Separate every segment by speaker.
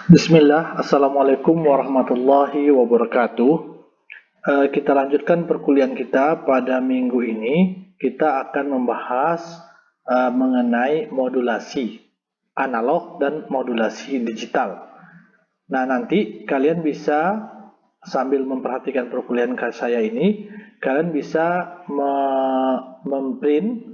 Speaker 1: Bismillah, Assalamualaikum warahmatullahi wabarakatuh. Kita lanjutkan perkuliahan kita pada minggu ini. Kita akan membahas mengenai modulasi analog dan modulasi digital. Nah, nanti kalian bisa sambil memperhatikan perkuliahan saya ini, kalian bisa memprint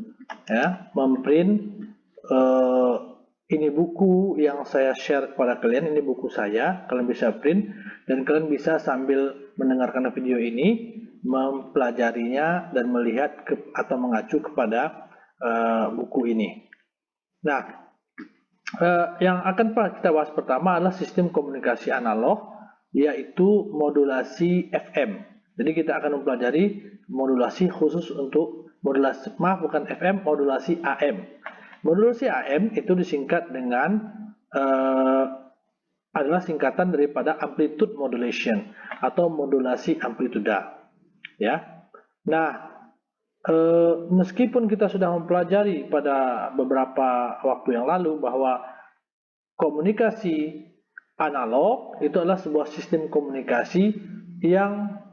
Speaker 1: ini buku yang saya share kepada kalian. Ini buku saya, kalian bisa print dan kalian bisa sambil mendengarkan video ini mempelajarinya dan melihat atau mengacu kepada buku ini. Nah, yang akan kita bahas pertama adalah sistem komunikasi analog, yaitu modulasi FM. Jadi kita akan mempelajari modulasi khusus untuk modulasi AM. Modulasi AM itu disingkat dengan adalah singkatan daripada amplitude modulation atau modulasi amplituda. Ya. Nah, meskipun kita sudah mempelajari pada beberapa waktu yang lalu bahwa komunikasi analog itu adalah sebuah sistem komunikasi yang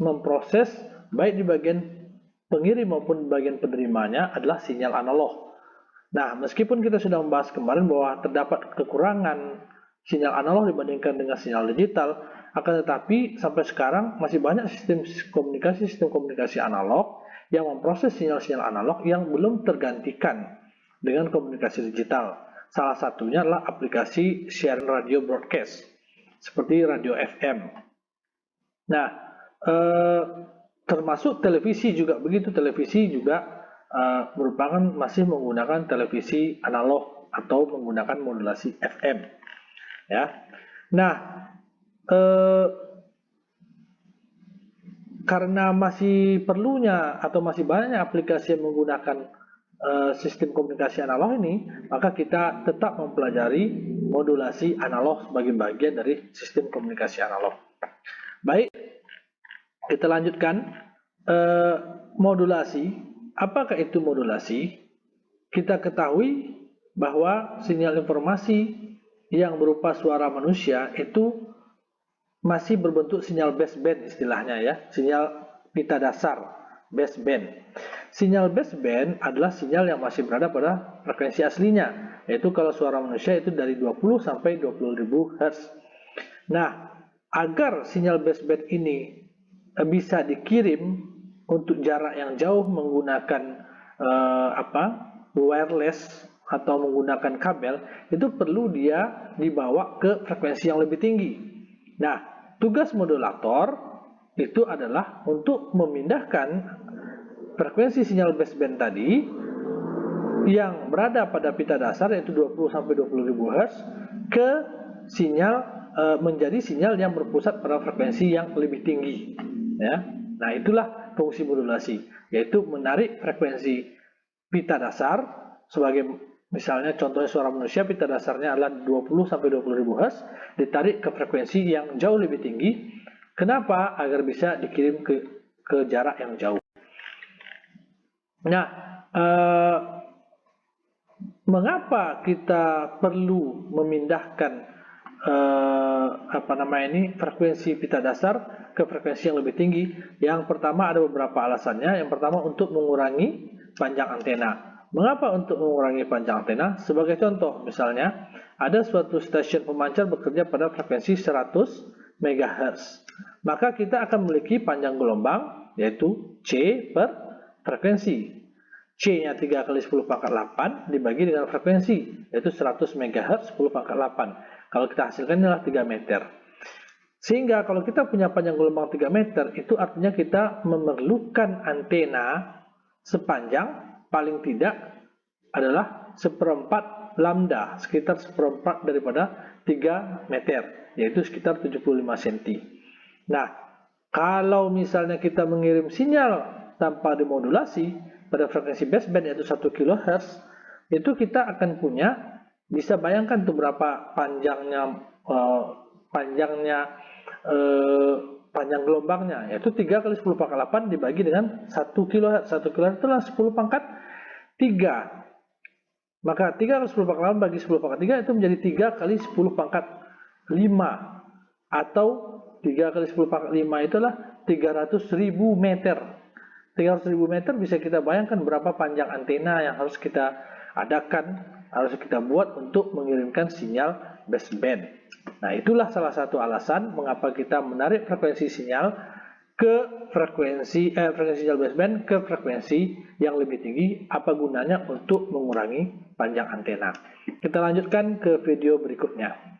Speaker 1: memproses baik di bagian pengirim maupun bagian penerimanya adalah sinyal analog. Nah, meskipun kita sudah membahas kemarin bahwa terdapat kekurangan sinyal analog dibandingkan dengan sinyal digital, akan tetapi sampai sekarang masih banyak sistem komunikasi analog yang memproses sinyal-sinyal analog yang belum tergantikan dengan komunikasi digital. Salah satunya adalah aplikasi siaran radio broadcast, seperti radio FM. Nah, termasuk televisi juga begitu. Televisi juga merupakan masih menggunakan televisi analog atau menggunakan modulasi FM. Ya. Nah, karena masih perlunya atau masih banyak aplikasi yang menggunakan sistem komunikasi analog ini, maka kita tetap mempelajari modulasi analog sebagai bagian dari sistem komunikasi analog. Baik, kita lanjutkan. Modulasi. Apakah itu modulasi? Kita ketahui bahwa sinyal informasi yang berupa suara manusia itu masih berbentuk sinyal baseband istilahnya ya, sinyal pita dasar baseband. Sinyal baseband adalah sinyal yang masih berada pada frekuensi aslinya, yaitu kalau suara manusia itu dari 20 sampai 20.000 Hz. Nah, agar sinyal baseband ini bisa dikirim untuk jarak yang jauh menggunakan wireless atau menggunakan kabel, itu perlu dia dibawa ke frekuensi yang lebih tinggi. Nah, tugas modulator itu adalah untuk memindahkan frekuensi sinyal baseband tadi yang berada pada pita dasar yaitu 20 sampai 20.000 Hz ke sinyal menjadi sinyal yang berpusat pada frekuensi yang lebih tinggi. Ya. Nah, itulah fungsi modulasi, yaitu menarik frekuensi pita dasar sebagai misalnya contohnya suara manusia, pita dasarnya adalah 20 sampai 20.000 Hz, ditarik ke frekuensi yang jauh lebih tinggi. Kenapa? Agar bisa dikirim ke jarak yang jauh. Nah, mengapa kita perlu memindahkan frekuensi pita dasar ke frekuensi yang lebih tinggi? Yang pertama, ada beberapa alasannya. Yang pertama, untuk mengurangi panjang antena. Mengapa untuk mengurangi panjang antena? Sebagai contoh, misalnya ada suatu stasiun pemancar bekerja pada frekuensi 100 MHz. Maka kita akan memiliki panjang gelombang yaitu C per frekuensi. C-nya 3 kali 10 pangkat 8 dibagi dengan frekuensi, yaitu 100 MHz 10 pangkat 8. Kalau kita hasilkan adalah 3 meter. Sehingga kalau kita punya panjang gelombang 3 meter, itu artinya kita memerlukan antena sepanjang paling tidak adalah 1/4 lambda, sekitar 1/4 daripada 3 meter, yaitu sekitar 75 cm. Nah, kalau misalnya kita mengirim sinyal tanpa dimodulasi pada frekuensi baseband yaitu 1 kHz, itu kita akan punya, bisa bayangkan tuh berapa panjang gelombangnya, yaitu 3 kali 10 pangkat 8 dibagi dengan 1 kHz. 1 kHz itulah 10 pangkat 3. Maka 3 kali 10 pangkat 8 bagi 10 pangkat 3 itu menjadi 3 kali 10 pangkat 5. Atau 3 kali 10 pangkat 5 itulah 300.000 meter. 300.000 meter bisa kita bayangkan berapa panjang antena yang harus kita adakan, harus kita buat untuk mengirimkan sinyal baseband. Nah, itulah salah satu alasan mengapa kita menarik frekuensi sinyal ke frekuensi sinyal baseband ke frekuensi yang lebih tinggi. Apa gunanya? Untuk mengurangi panjang antena. Kita lanjutkan ke video berikutnya.